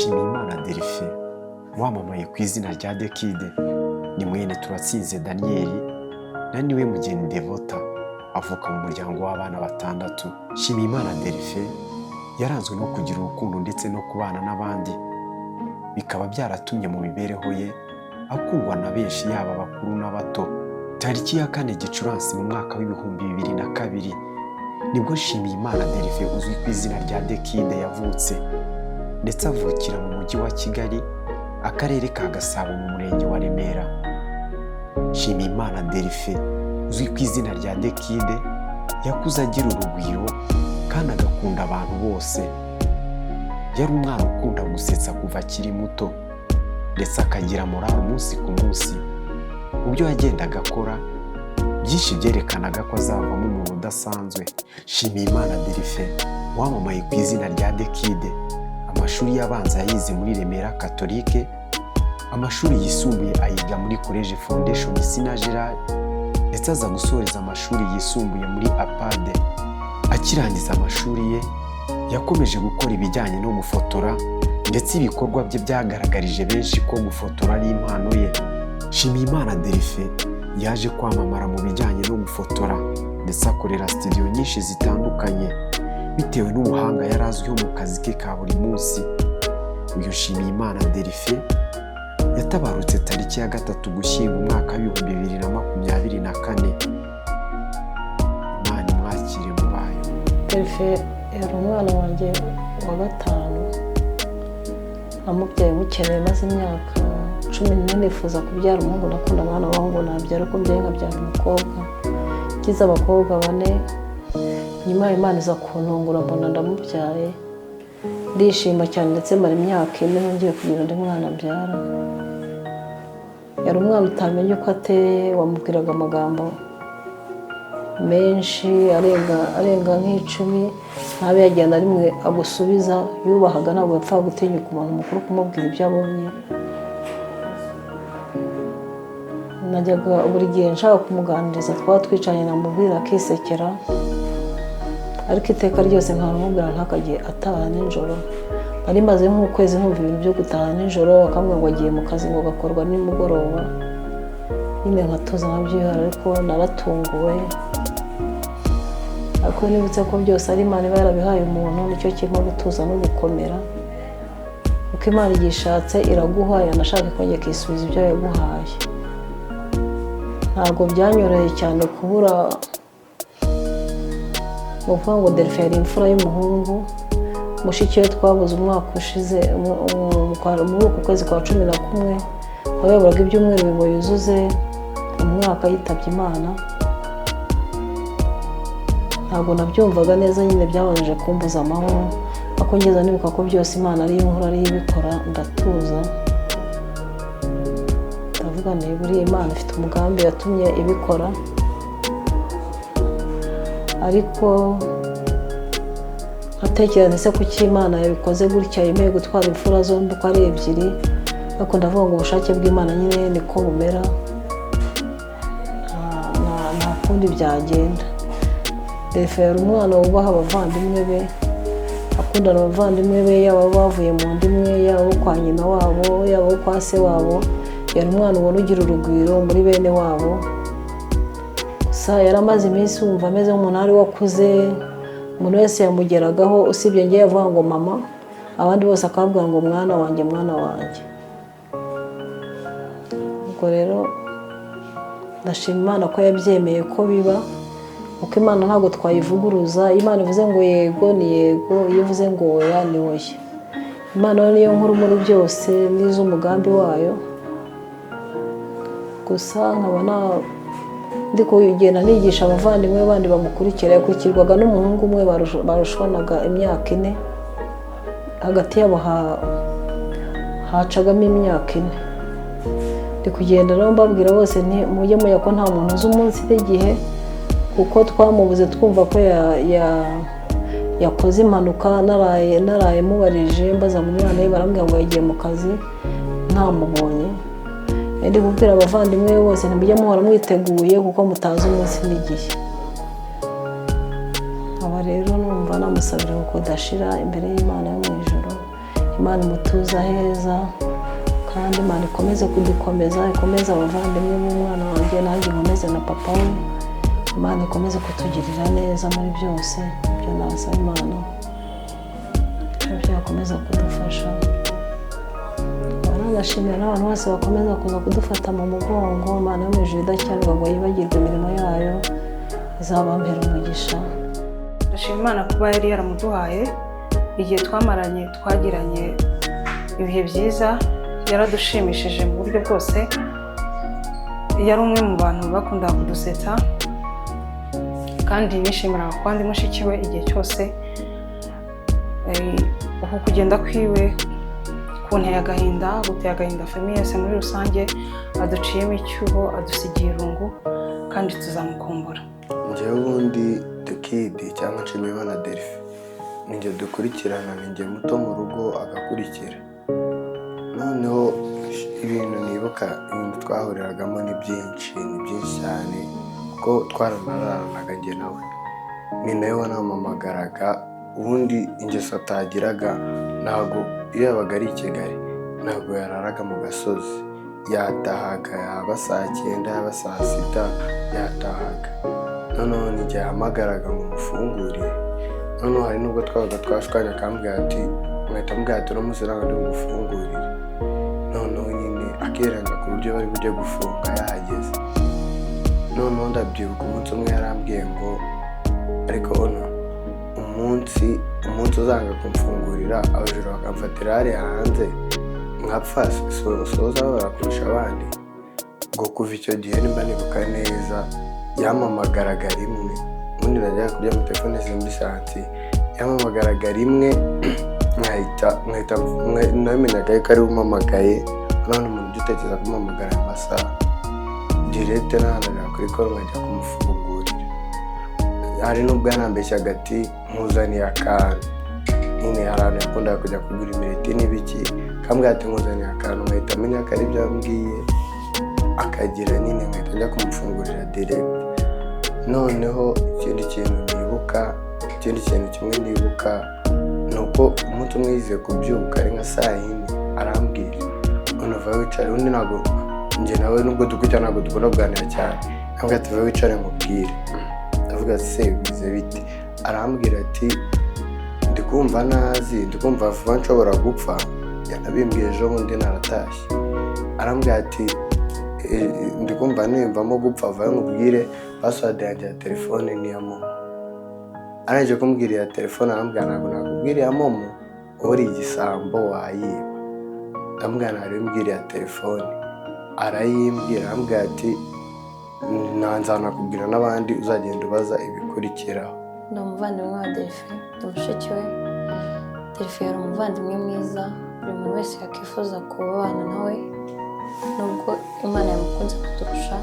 Nshimiyimana Delphin wamamaye ku izina rya The Kid ni mwene Turatsinze Daniel na niwe Mugeni Devota avuka mu muryango w'abana batandatu. Nshimiyimana Delphin yaranzwe no kugira urukundo ndetse no kubana n'abandi, bikaba byaratumye mu mibereho ye akundwa na benshi yaba abakuru n'abato. Tariki ya 4 Gicurasi mu mwaka w'ibihumbi 2002 nibwo Nshimiyimana Delphin uzwi ku izina rya The Kid yavutse, ndetse avukira mu mujyi wa Kigali, akarere ka Gasabo mu murenge wa Remera. Nshimiyimana Delphin uzwi ku izina rya The Kid yakuze agira urugwiro kandi agakunda abantu bose. Yari umwana ukunda gusetsa kuva akiri muto, ndetse akagira morale umunsi ku munsi. Mu byo yagendaga akora byinshi byerekanaga ko azavamo umuntu udasanzwe. Nshimiyimana Delphin wamamaye ku izina rya The Kid amashuri y'abanza yayize muri Remera Catholique, amashuri yisumbuye ayiga muri College Foundation Sina Gerard, ndetse aza gusoreza amashuri yisumbuye muri APAD. Akirangiza amashuri ye yakomeje gukora ibijyanye no gufotora, ndetse ibikorwa bye byagaragarije benshi ko gufotora ari impano ye. Nshimiyimana Delphin yaje kwamamara mu bijyanye no gufotora, ndetse akorera studio nyinshi zitandukanye bitewe n'ubuhanga yari azwiho mu kazi ke ka buri munsi. Uyu Nshimiyimana Delphin yatabarutse tariki ya 3 Gushyingo umwaka w'ibihumbi 2024. Imana imwakire mu bayo. Delphin yari umwana wanjye wa 5, namubyaye mukeneye maze imyaka 14 nifuza kubyara umuhungu. Nakunda abana b'abahungu, nabyara ko mbyaye nkabyara umukobwa. Ngize abakobwa 4, nyuma Imana iza kuntungura mbona ndamubyaye, ndishima cyane, ndetse mara imyaka 4 ngiye kugira undi mwana mbyara. Yari umwana utamenye uko ateye, wamubwiraga amagambo menshi arenga nk'icumi, ntabe yagenda rimwe agusubiza. Yubahaga, ntabwo yapfaga gutinyuka umuntu mukuru kumubwira ibyo abonye. Najyaga buri gihe nshaka kumuganiriza, twaba twicanye namubwira akisekera, ariko iteka ryose nkamubwira ntakajye ataha nijoro. Nari maze nk'ukwezi numva ibintu byo gutaha nijoro, akamwe ngo agiye mu kazi ngo gakorwa nimugoroba. Nyine nkatuza nkabyihara, ariko naratunguwe. Ariko nibutse ko byose ari Imana iba yarabihaye umuntu, nicyo kirimo gutuza no gukomera. Uko Imana igishatse iraguha, yanashaka ko yakisubiza ibyo yaguhaye. Ntabwo byanyoroheye cyane kubura uvuga ngo Delphin yari imfura y'umuhungu. Mushiki we twabuze umwaka ushize muri uku kwezi kwa 11, aho yaburaga ibyumweru ngo yuzuze umwaka yitabye Imana. Ntabwo nabyumvaga neza, nyine byabanje kumbuza amahoro, ariko ngeza nibuka ko byose Imana ariyo nkuru, ariyo ibikora, ndatuza. Ndavuga nti buriya Imana ifite umugambi yatumye ibikora. Ariko nkatekereza ese kuki Imana yabikoze gutya, yemeye gutwara imfura zombi uko ari 2. Ariko ndavuga ngo ubushake bw'Imana nyine niko bumera, nta kundi byagenda. Delphin yari umwana wubaha abavandimwe be, akundana abavandimwe be, yaba bavuye mu ndimwe, yaba kwa nyina wabo, yaba kwa se wabo. Yari umwana ubona ugira urugwiro muri bene wabo. Gusa yari amaze iminsi wumva ameze nk'umuntu ari wakuze, umuntu wese yamugeragaho, usibye ngiye avuga ngo mama, abandi bose akavuga ngo mwana wanjye, mwana wanjye. Ubwo rero ndashima Imana ko yabyemeye ko biba, kuko Imana ntabwo twayivuguruza. Imana ivuze ngo yego ni yego, iyo ivuze ngo oya ni oya. Imana niyo nkuru muri byose, n'iz'umugambi wayo. Gusa nkabona ndi kugenda nigisha abavandimwe bandi bamukurikira. Yakurikirwaga n'umuhungu umwe barushwanaga imyaka 4, hagati yabo hacagamo imyaka 4. Ndi kugenda rero mbabwira bose nti mujye muya ko nta muntu uzi umunsi n'igihe, kuko twamubuze twumva ko yakoze impanuka. Naraye mubarije mbaza mu mwana we, barambwira ngo yagiye mu kazi ntamubonye. Ndi kubwira abavandimwe bose ntimujye muhora mwiteguye, kuko mutazi umunsi n'igihe. Aba rero numva namusabira ko dashira imbere y'Imana yo mu ijuru, Imana imutuza heza kandi Imana ikomeze kudukomeza, ikomeze abavandimwe b'umwana wanjye, nanjye nkomeze na papa we. Imana ikomeze kutugirira neza muri byose ibyo nasaba Imana, ibyo yakomeza kudufasha. Ndashimira n'abantu bose bakomeza kuza kudufata mu mugongo. Imana yo mu ijuru idacyarwa ngo yibagirwe imirimo yayo, izabampera umugisha. Ndashima Imana kuba yari yaramuduhaye igihe twagiranye ibihe byiza, yaradushimishije mu buryo bwose. Yari umwe mu bantu bakundaga kudusetsa kandi nishimiraga kuba ndi mushiki we igihe cyose. Uku kugenda kwiwe kunteye agahinda, guteye agahinda famiye yose muri rusange. Aduciyemo icyuho, adusigiye irungu kandi tuzamukumbura. Njyewe ubundi The Kid cyangwa Nshimiyimana Delphin ni njye dukurikirana, ni njye muto mu rugo agakurikira. Noneho ibintu nibuka, ibintu twahuriragamo ni byinshi cyane kuko twaranararanaga njye nawe. Ni nawe wanampamagaraga. Ubundi ingeso atagiraga, ntabwo iyo yabaga ari i Kigali ntabwo yararaga mu gasozi. Yatahaga yaba saa 9 yaba saa 6 yatahaga. Noneho n'igihe yahamagaraga ngo mufungurire, noneho hari n'ubwo twabaga twashwanye akambwira ati mwahita mbwira ati uramutse ntabwo ndi bugufungurire. Noneho nyine akirenga ku buryo bari bujye gufunga yahageze. Noneho ndabyibuka umunsi umwe yarambwiye ngo ariko ono umunsi uzanga kumfungurira abajura bakamfatira hariya hanze nkapfa soza barakurusha abandi. Ngo kuva icyo gihe nimba nibuka neza yampamagaraga rimwe, ubundi najyaga kurya mu telefone simbisansi, yampamagaraga rimwe nkahita namenyaga yuko ari umpamagaye. None umuntu utekereza kumuhamagara aya masaha direct nahananira kuri call nkajya kumufungurira. Hari n'ubwo yanambeshyaga ati nkuzaniye akantu. Nyine hari ahantu yakundaga kujya kugura imireti n'ibiki, akambwira ati nkuzaniye akantu, nkahita amenya ko ari byo yambwiye akagira, nyine nkahita njya kumufungurira direct. Noneho ikindi kintu kimwe nibuka ni uko umunsi umwe yize kubyuka ari nka saa 4 arambwira unava wicare. Undi ntabwo njye nawe nubwo dukurikira ntabwo dukunda kuganira cyane, ambwira ati va wicare nkubwire. Ndavuga ati se bize bite? Arambwira ati ndikumva nazi, ndikumva vuba nshobora gupfa. Yanabimbwiye ejo bundi naratashye. Arambwira ati ndikumva nimvamo gupfa, vayo nkubwire password yanjye ya telefone ni ya momo. Arangije kumbwira ya telefone arambwira ntabwo nakubwira ya momo, uri igisambo wayiba. Ndamubwira narimbwira ya telefone, arayimbwira. Arambwira ati nzanakubwira n'abandi uzagenda ubaza ibikurikiraho. Ndi umuvandimwe wa Delphin, ndi mushiki we. Delphin yari umuvandimwe mwiza, buri muntu wese yakifuza kubana nawe. Nubwo Imana yamukunze kuturusha,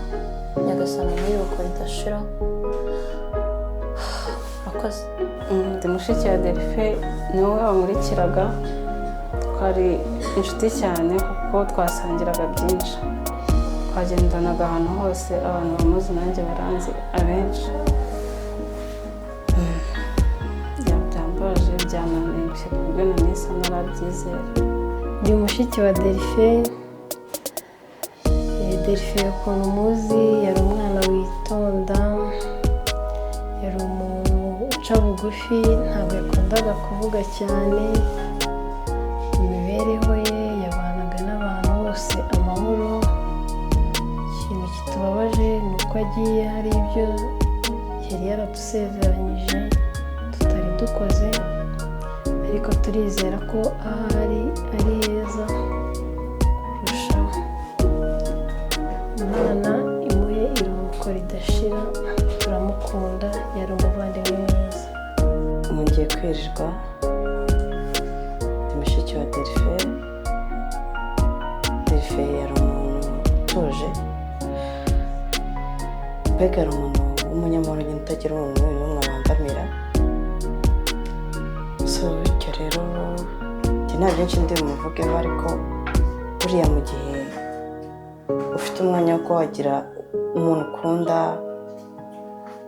nyagasani n'iruko ridashira. Murakoze. Ndi mushiki wa Delphin, niwe wankurikiraga. Twari inshuti cyane kuko twasangiraga byinshi, twagendanaga ahantu hose. Abantu bamuzi nanjye baranzi abenshi. Byambaje, byananembye ku buryo na nisa narabyizera. Ndi mushiki wa Delphin. Delphin ukuntu muzi yari umwana witonda, yari umuntu uca bugufi, ntabwo yakundaga kuvuga cyane. Imibereho ye yabanaga n'abantu bose amahoro. Ikintu kitubabaje ni uko agiye hari ibyo yari yaradusezeranyije tutari dukoze, ariko turizera ko ahari ari heza kurushaho. Imana imuhe iruhuko ridashira, turamukunda, yari umuvandimwe mwiza. Ngiye kwirirwa ndi mushiki wa Delphin. Delphin yari umuntu utuje, mbega ari umuntu w'umunyamahoro nyine utagira umuntu n'umwe wabangamira. Bityo rero nta byinshi ndi bumuvugeho, ariko buriya mu gihe ufite umwanya wo wagira umuntu ukunda,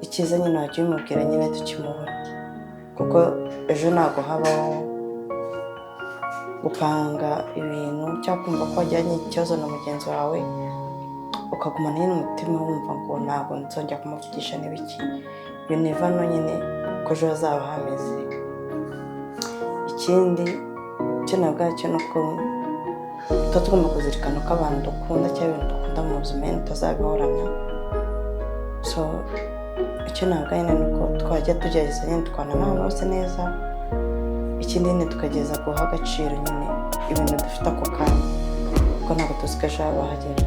icyiza nyine wajya ubimubwira nyine tukimubona, kuko ejo ntabwo habaho gupanga ibintu cyangwa kumva ko wajyanye ikibazo na mugenzi wawe ukagumana nyine umutima wumva ngo ntabwo nzongera kumuvugisha n'ibiki you never know nyine ko ejo hazaba hameze. Ikindi icyo nabwacyo ni uko tuba tugomba kuzirikana ko abantu dukunda cyangwa ibintu dukunda mu buzima nyine tutazabihorana. So icyo nabwaye ni uko twajya tugerageza nyine tukabana n'abantu bose neza. Ikindi nyine tukagerageza guha agaciro nyine ibintu dufite ako kanya kuko ntabwo tuzi ko ejo haba hagera.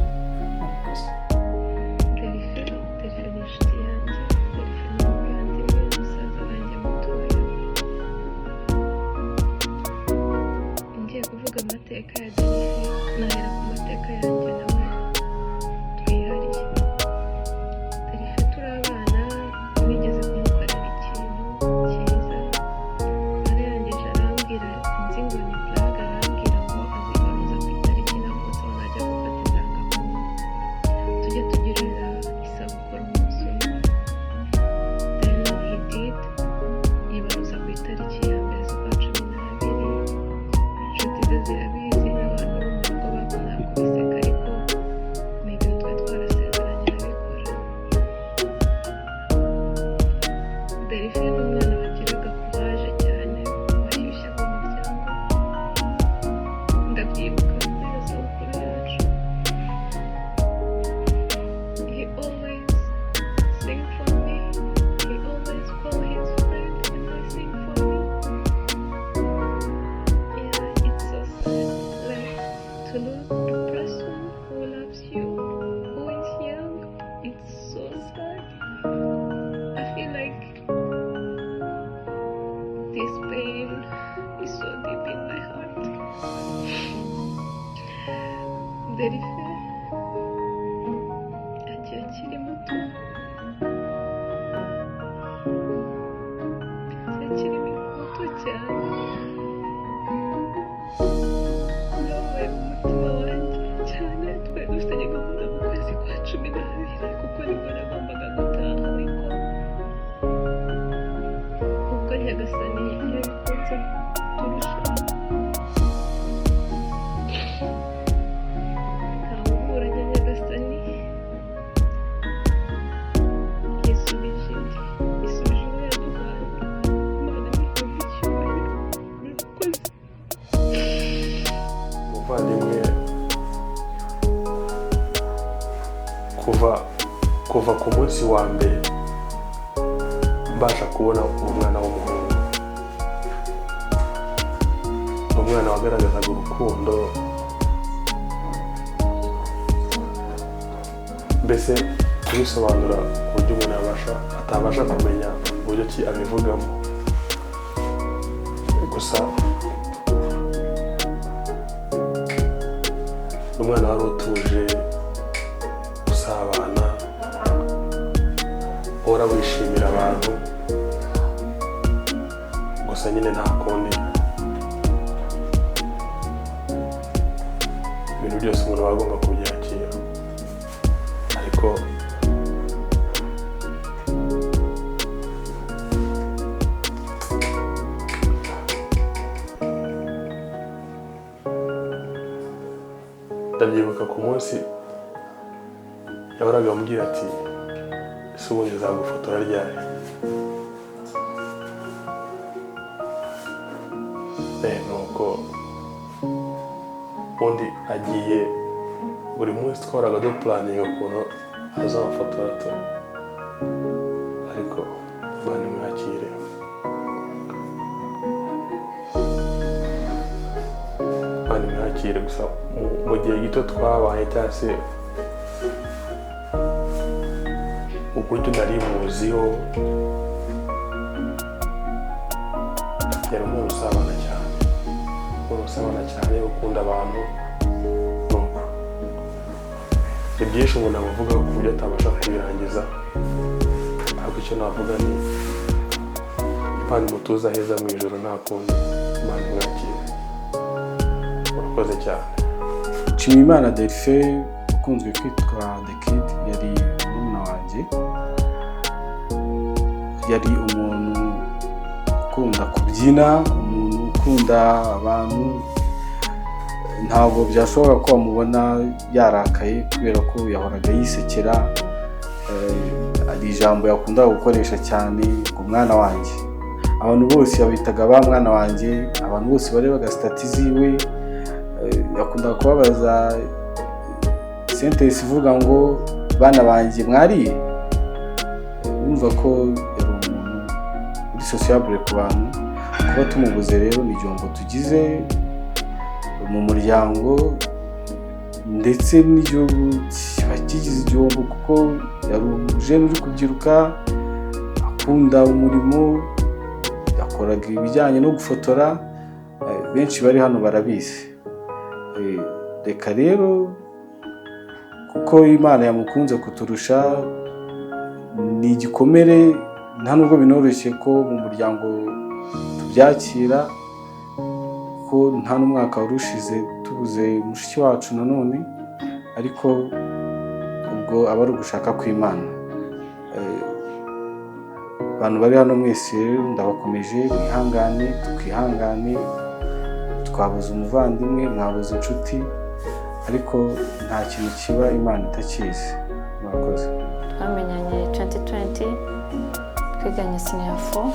kuva ku munsi wa mbere mbasha kubona umwana w'umuhungu, umwana wagaragazaga urukundo, mbese kubisobanura ku buryo umuntu atabasha kumenya uburyo ki abivugamo. Gusa umwana wari utuje, usabana, uhora wishimira abantu, gusa nyine nta kundi ibintu byose umuntu aba agomba kubyakira. Ariko ndabyibuka ku munsi yahoraga ambwira ati ese ubundi nzagufotora ryari? Nuko ubundi agiye buri munsi twahoraga dupulaninga ukuntu azamafotora tu, ariko Imana imwakire. Imana imwakire. Gusa mu gihe gito twabaye cyangwa se uburyo nari muziho, yari umuntu usabana cyane, ukunda abantu. Nuko ni byinshi umuntu amuvugaho ku buryo atabasha kubirangiza, ariko icyo navuga ni Imana imutuza heza mu ijoro nta kundi. Imana imwakire. Urakoze cyane. Nshimiyimana Delphin ukunzwe kwitwa The Kid yari murumuna wanjye, yari umuntu ukunda kubyina, umuntu ukunda abantu, ntabwo byashoboka ko wamubona yarakaye kubera ko yahoraga yisekera. Hari ijambo yakundaga gukoresha cyane ngo mwana wanjye, abantu bose yabitaga ba mwana wanjye, abantu bose barebaga sitati ziwe. Yakundaga kubabaza sentence ivuga ngo bana banjye mwariye. Urumva ko yari umuntu uri sociable ku bantu. Kuba tumubuze rero ni igihombo tugize mu muryango ndetse n'igihugu kiba kigize igihombo, kuko yari umujene uri kubyiruka, akunda umurimo, yakoraga ibijyanye no gufotora. Benshi bari hano barabizi. Reka rero kuko Imana yamukunze kuturusha, ni igikomere, nta nubwo binoroshye ko mu muryango tubyakira, ko nta n'umwaka wari ushize tubuze mushiki wacu nanone, ariko ubwo aba ari ugushaka kw'Imana. Abantu bari hano mwese ndabakomeje, mwihangane, twihangane. Twabuze umuvandimwe, mwabuze inshuti, ariko nta kintu kiba Imana itakizi. Murakoze. Twamenyanye 2020 twiganye senior 4,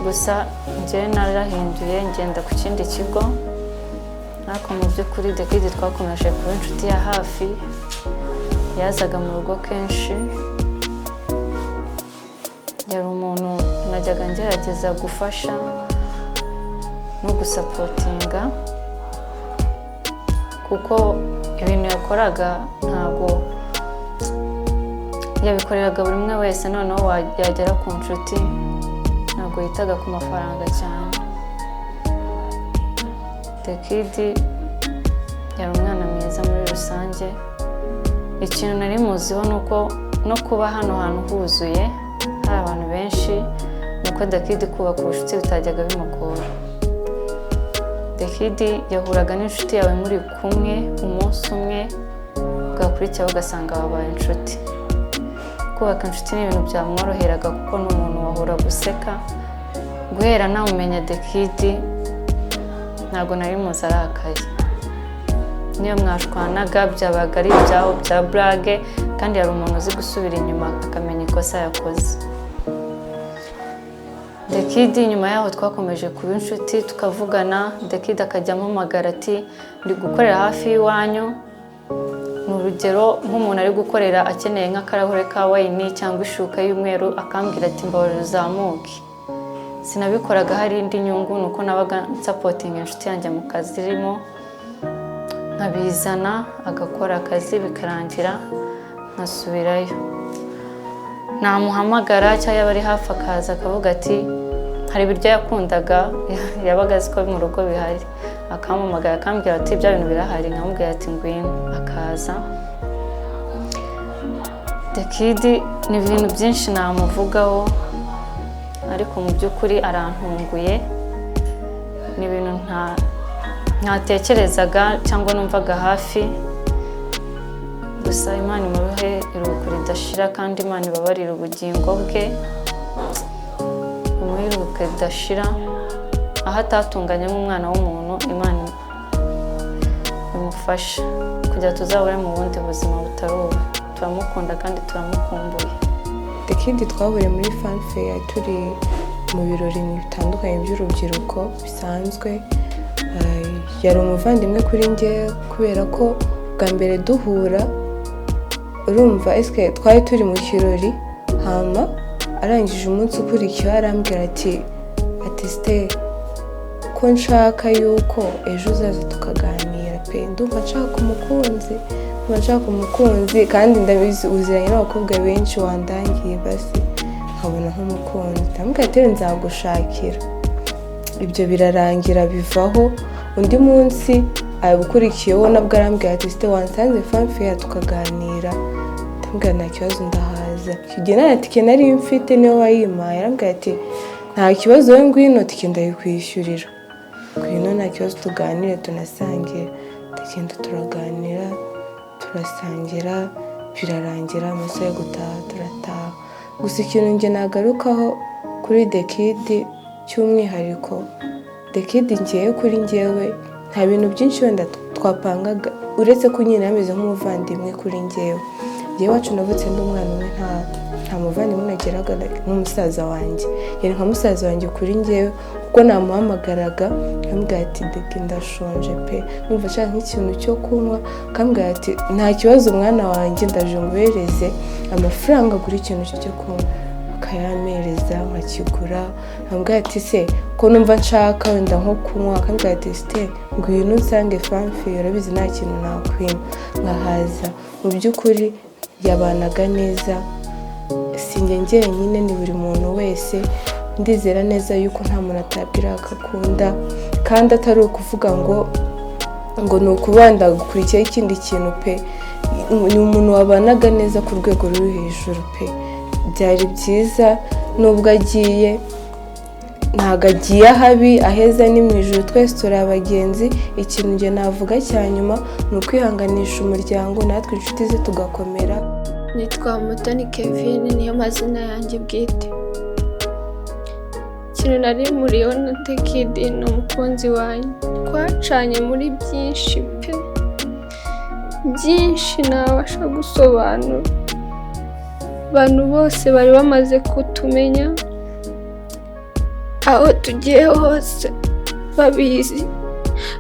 gusa njyewe narahinduye ngenda ku kindi kigo, ariko mu by'ukuri The Kid twakomeje kuba inshuti ya hafi. Yazaga mu rugo kenshi, yari umuntu najyaga ngerageza gufasha no gusapotinga, kuko ibintu yakoraga ntabwo yabikoreraga buri umwe wese. Noneho yagera ku nshuti ntabwo yitaga ku mafaranga cyane. The Kid yari umwana mwiza muri rusange. Ikintu nari muziho ni uko no kuba hano hantu huzuye hari abantu benshi, nuko The Kid kubaka ubucuti bitajyaga bimugora. The Kid yahuraga n'inshuti yawe muri kumwe umunsi umwe, bwakurikiyeho ugasanga babaye inshuti. Kubaka inshuti ni ibintu byamworoheraga, kuko n'umuntu wahora guseka. Guhera namumenya The Kid ntabwo nari muzi arakaye. Niyo mwashwanaga byabaga ari ibyaho bya brage, kandi yari umuntu uzi gusubira inyuma akamenya ikosa yakoze. The Kid nyuma yaho twakomeje kuba inshuti, tukavugana. The Kid akajya ampamagara ati ndi gukorera hafi y'iwanyu. Ni urugero nk'umuntu ari gukorera akeneye nk'akarahure ka wayini cyangwa ishuka y'umweru, akambwira ati mbabarira uzamuke. Sinabikoraga hari indi nyungu, nuko nabaga nsapotinga inshuti yanjye mu kazi irimo, nkabizana agakora akazi bikarangira nkasubirayo. Namuhamagara cyangwa yaba ari hafi akaza akavuga ati hari ibiryo yakundaga, yabaga azi ko mu rugo bihari, akampamagara akambwira ati bya bintu birahari, nkamubwira ati ngwino, akaza. The Kid ni ibintu byinshi namuvugaho, ariko mu by'ukuri arantunguye. Ni ibintu ntatekerezaga cyangwa numvaga hafi. Gusa Imana imuhe iruhuko ridashira, kandi Imana ibabarira ubugingo bwe, imuhe iruhuko ridashira. Aho atatunganye nk'umwana w'umuntu, Imana imufasha kugira tuzabure mu bundi buzima butari ubu. Turamukunda kandi turamukumbuye. The Kid twahuriye muri fan fair turi mu birori bitandukanye by'urubyiruko bisanzwe. Yari umuvandimwe kuri njye kubera ko bwa mbere duhura, urumva eske twari turi mu kirori, hama arangije umunsi ukurikiyeho arambwira ati Stella, ko nshaka yuko ejo uzaza tukaganira pe, ndumva nshaka umukunzi, kandi ndabizi uziranye n'abakobwa benshi wandangiye, basi nkabona nk'umukunzi. Ndamubwira ati nzagushakira. Ibyo birarangira bivaho. Undi munsi abukurikiyeho nabwo arambwira ati Stella, wansanze fan fair tukaganira. Ndamubwira nta kibazo ndahaza. Icyo gihe nta tike nari mfite, niyo wayimpaye. Arambwira ati nta kibazo, wowe ngwino tike ndayikwishyurira. Ngwino nta kibazo tuganire tunasangire. Ndagenda turaganira, turasangira, birarangira. Amasaha yo gutaha turataha. Gusa ikintu njye nagarukaho kuri The Kid cy'umwihariko, The Kid ngewe kuri njyewe nta bintu byinshi wenda twapangaga uretse ko nyine yameze nk'umuvandimwe kuri njyewe iwacu navutse ndi umwana umwe nta muvandimwe nageraga nk'umusaza wanjye yari nka musaza wanjye kuri njyewe kuko namuhamagaraga akambwira ati ndeke ndashonje pe numva nshaka nk'ikintu cyo kunywa akambwira ati nta kibazo mwana wanjye ndaje nguhereze amafaranga agura ikintu cyo kunywa akayamereza nkakigura akambwira ati se ko numva nshaka wenda nko kunywa akambwira ati site ngwino nsange fanfi urabizi nta kintu nakwima nkahaza mu by'ukuri yabanaga neza sinjye njyenyine ni buri muntu wese ndizera neza yuko nta muntu atabwira akakunda kandi atari ukuvuga ngo ni ukubanda gukurikiyeho ikindi kintu pe ni umuntu wabanaga neza ku rwego ruri hejuru pe byari byiza nubwo agiye ntabwo agiye ahabi aheza ni mu ijoro twese turi abagenzi ikintu njye navuga cya nyuma ni ukwihanganisha umuryango natwe inshuti ze tugakomera. Nitwa Mutoni Kevin niyo mazina yanjye bwite. Ikintu nari muriho na The Kid ni umukunzi wanjye twacanye muri byinshi pe byinshi ntabasha gusobanura. Abantu bose bari bamaze kutumenya aho tugiye hose babizi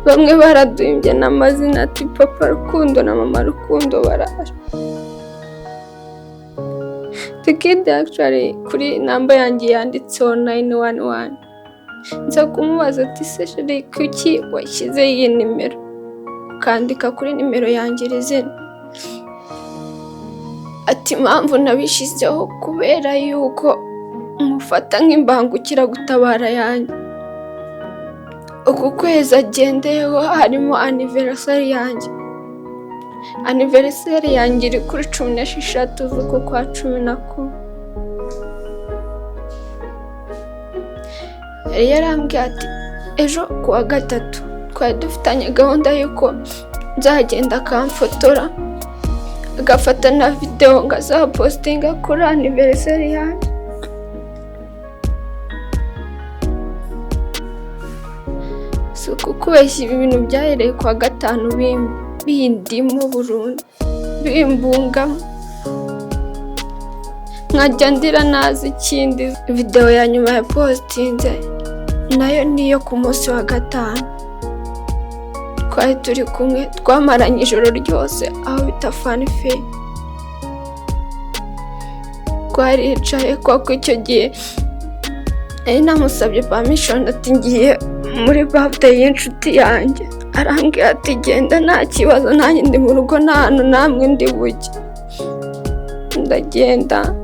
bamwe baraduhimbye n'amazina ati papa Rukundo na mama Rukundo baraje. The Kid actually kuri namba yanjye yanditseho 911 nza kumubaza ati se sheri kuki washyize iyi nimero ukandika kuri nimero yanjye izina ati impamvu nabishyizeho kubera yuko mufata nk'imbangukira gutabara yanjye uku kwezi agendeyeho harimo anniversary yanjye iri kuri 16 z'uku kwa 11 yari yarambwiye ati ejo kuwa gatatu twari dufitanye gahunda y'uko nzagenda akamfotora agafata na video ngazapostinga kuri anniversary yanjye. So kubeshya ibi bintu byahereye kuwa gatanu bindimo burundu bimbungamo nkajya ndira nazi ikindi. Video ya nyuma ya postinze nayo niyo ku munsi wa gatanu twari turi kumwe twamaranye ijoro ryose aho bita Funfair twaricaye kuko icyo gihe namusabye permission ati ngiye muri birthday y'inshuti yanjye arambwira ati genda nta kibazo nanjye ndi mu rugo nta hantu namwe ndi bujye. Ndagenda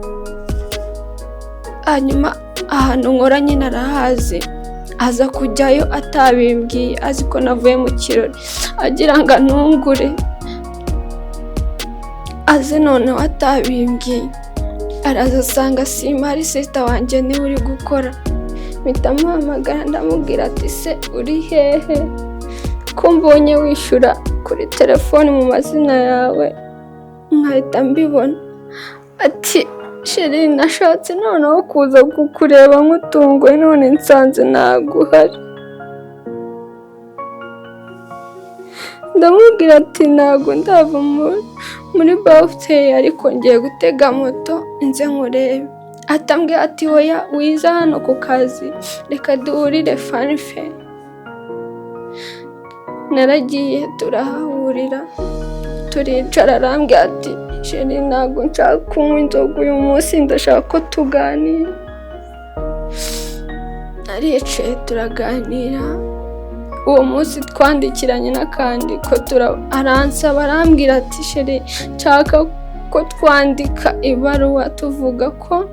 hanyuma ahantu nkora nyine arahazi aza kujyayo atabimbwiye azi ko navuye mu kirori agira ngo antungure aze noneho atabimbwiye araza asanga simari sister wanjye niwe uri gukora mpita muhamagara ndamubwira ati se uri hehe ko mbonye wishyura kuri telefone mu mazina yawe nkahita mbibona ati sheri nashatse noneho kuza kukureba nkutunguwe none nsanze naguhari. Ndamubwira ati ntago ndava muri birthday ariko ngiye gutega moto nze nkurebe. Atambwira ati oya wiza hano ku kazi reka duhurire Funfair. Naragiye turahahurira turicara arambwira ati sheri ntabwo nshaka kunywa inzoga uyu munsi ndashaka ko tuganira. Naricaye turaganira uwo munsi twandikiranye n'akandi ko aransaba arambwira ati sheri nshaka ko twandika ibaruwa tuvuga ko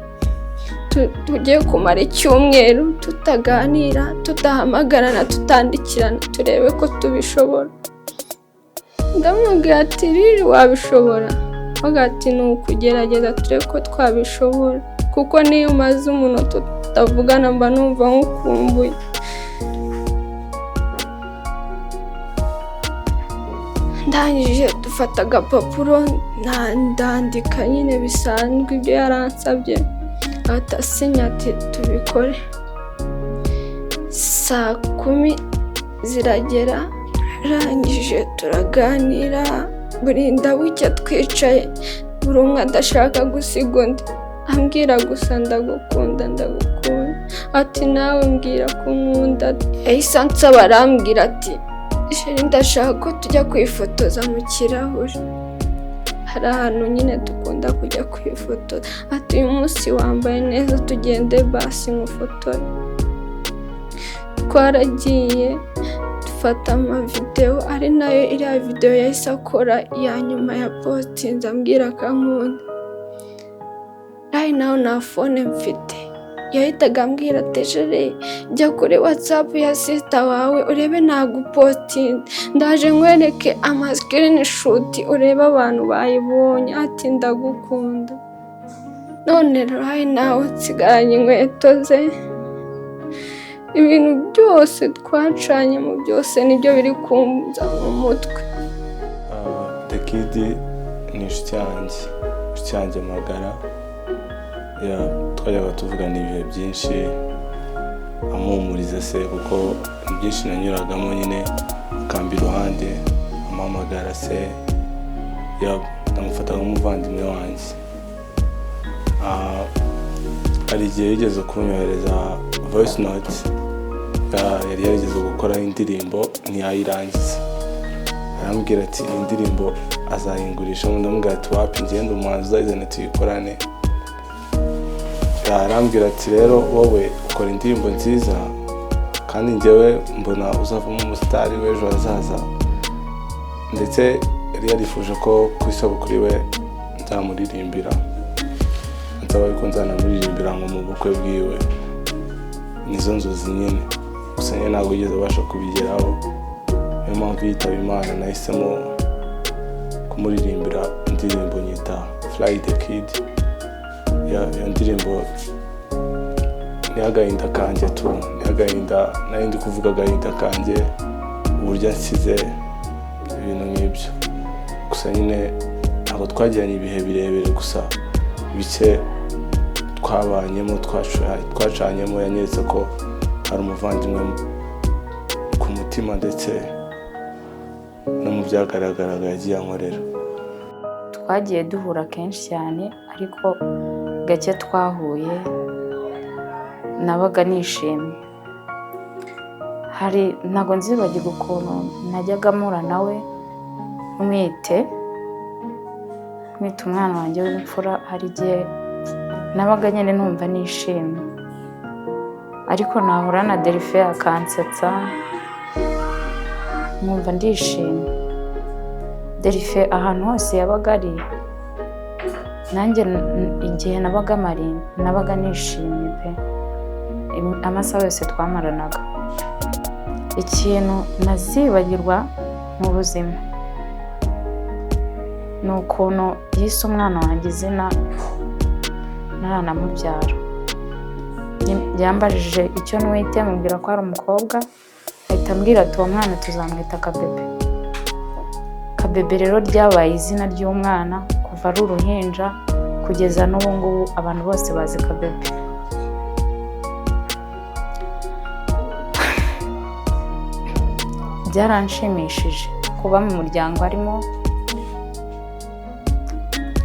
tugiye kumara icyumweru tutaganira tudahamagarana tutandikirana turebe ko tubishobora. Ndamubwira ati riri wabishobora ati ni ukugerageza turebe ko twabishobora kuko niyo umaze umuntu tutavugana mba numva nkukumbuye. Ndangije dufata agapapuro ndandika nyine bisanzwe ibyo yaransabye atasinya ati tubikore. Saa 10 ziragera arangije turaganira burinda bucya twicaye buri umwe adashaka gusiga undi ambwira gusa ndagukunda ati nawe mbwira ko nkunda. Yahise ansaba arambwira ati sheri ndashaka ko tujya kwifotoza mu kirahure, hari ahantu nyine dukunda kujya kwifotoza. Ati uyu munsi wambaye neza tugende basi nkufotore. Twaragiye dufata amavidewo ari nayo iriya videwo yahise akora iya nyuma ya postinze ambwira akankunda. Ari naho nta fone mfite, yahitaga ambwira ati jere jya kuri WhatsApp ya sister wawe urebe nagupostinze, ndaje nkwereke ama screenshot urebe abantu bayibonye. Ati ndagukunda. None right now nsigaranye inkweto ze, ibintu byose twacanye mu byose nibyo biri kumza mu mutwe. The Kid ni inshuti yanjye magara. Twajyaga tuvugana ibihe byinshi amuhumuriza se kuko byinshi nanyuragamo nyine akamba iruhande amuhamagara se ndamufata nk'umuvandimwe wanjye. Hari igihe yigeze kunyohereza voice note, yari yarigeze gukora indirimbo ntiyayirangiza, arambwira ati iyi ndirimbo azayingurisha. Ndamubwira ati wapi ngende umuhanzi uzayizane tuyikorane. Arambwira ati rero wowe ukora indirimbo nziza kandi njyewe mbona uzavamo umusitari w'ejo hazaza, ndetse yari yarifuje ko ku isabukuru we nzamuririmbira, nsaba yuko nzanamuririmbira ngo mu bukwe bwiwe. Nizo nzozi nyine, gusa nyine ntabwo yigeze abasha kubigeraho, niyo mpamvu yitaba Imana nahisemo kumuririmbira indirimbo nyita Fly the Kid. Iyo ndirimbo ni agahinda kanjye tu, ni agahinda nari ndi kuvuga agahinda kanjye, uburyo nsize ibintu nk'ibyo. Gusa nyine ntabwo twagiranye ibihe birebire, gusa bike twabanyemo twacanyemo yanyeretse ko hari umuvandimwe ku mutima ndetse no mu byagaragaraga yagiye ankorera. Twagiye duhura kenshi cyane ariko gake twahuye nabaga nishimye. Ntabwo nzibagirwa ukuntu najyaga mpura nawe mwite umwana wanjye w'imfura. Hari igihe nabaga nyine numva nishimye, ariko nahura na Derife akansetsa nkumva ndishimye. Derife ahantu hose yabaga ari, nanjye igihe nabaga mari nabaga nishimye pe, amasaha yose twamaranaga. Ikintu ntazibagirwa mu buzima ni ukuntu yise umwana wanjye izina ntanamubyara. Yambajije icyo nwite, mubwira ko ari umukobwa, ahita ambwira ati uwo mwana tuzamwita Kabebe. Kabebe rero ryabaye izina ry'umwana kuva ari uruhinja kugeza n'ubu ngubu abantu bose bazi Kabebe. Byaranshimishije kuba mu muryango arimo,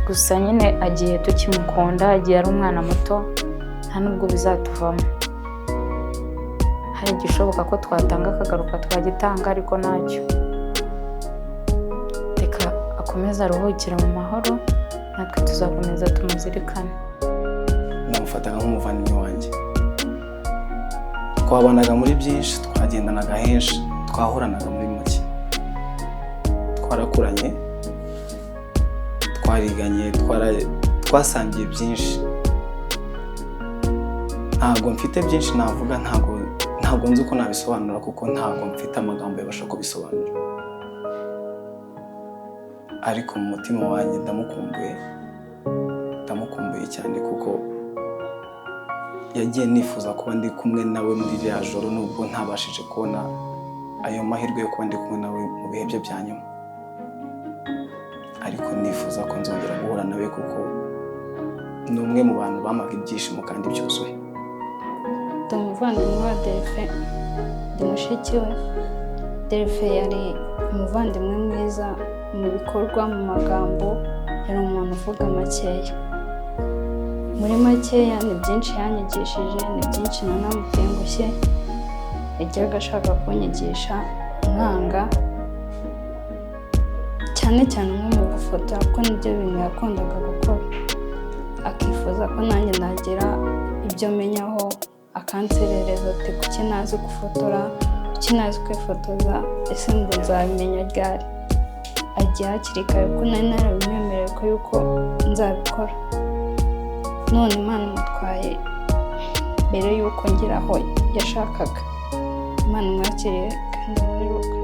gusa nyine agiye tukimukunda, agiye ari umwana muto, nta nubwo bizatuvamo. Hari igishoboka ko twatanga akagaruka twagitanga, ariko ntacyo. Reka akomeze aruhukire mu mahoro, natwe tuzakomeza tumuzirikane. Namufataga nk'umuvandimwe wanjye, twabanaga muri byinshi, twagendanaga henshi, twahoranaga muri make, twarakuranye, twariganye, twasangiye byinshi. Ntabwo mfite byinshi navuga, ntabwo nzi uko nabisobanura kuko ntabwo mfite amagambo yabasha kubisobanura, ariko mu mutima wanjye ndamukumbuye cyane kuko yagiye nifuza kuba ndi kumwe nawe muri iriya joro, nubwo ntabashije kubona ayo mahirwe yo kuba ndi kumwe nawe mu bihe bye bya nyuma, ariko nifuza ko nzongera guhura nawe kuko ni umwe mu bantu bamaga ibyishimo kandi byuzuye. Ndi umuvandimwe wa Derife, ndi mushiki we. Derife yari umuvandimwe mwiza mu bikorwa, mu magambo, yari umuntu uvuga makeya. Muri makeya ni byinshi yanyigishije, ni byinshi nanamutengushye, yajyaga ashaka kunyigisha nkanga, cyane cyane nko mu gufotora kuko nibyo bintu yakundaga gukora, akifuza ko nanjye nagira ibyo menyaho, akanserereza ati kuki nazi gufotora, kuki nazi kwifotoza, ese ngo nzabimenya ryari? Agiye hakiri kare kuko nari narabimwemereye ko yuko nzabikora. None Imana imutwaye mbere y'uko ngera aho yashakaga. Imana imwakiriye kandi muri rugo.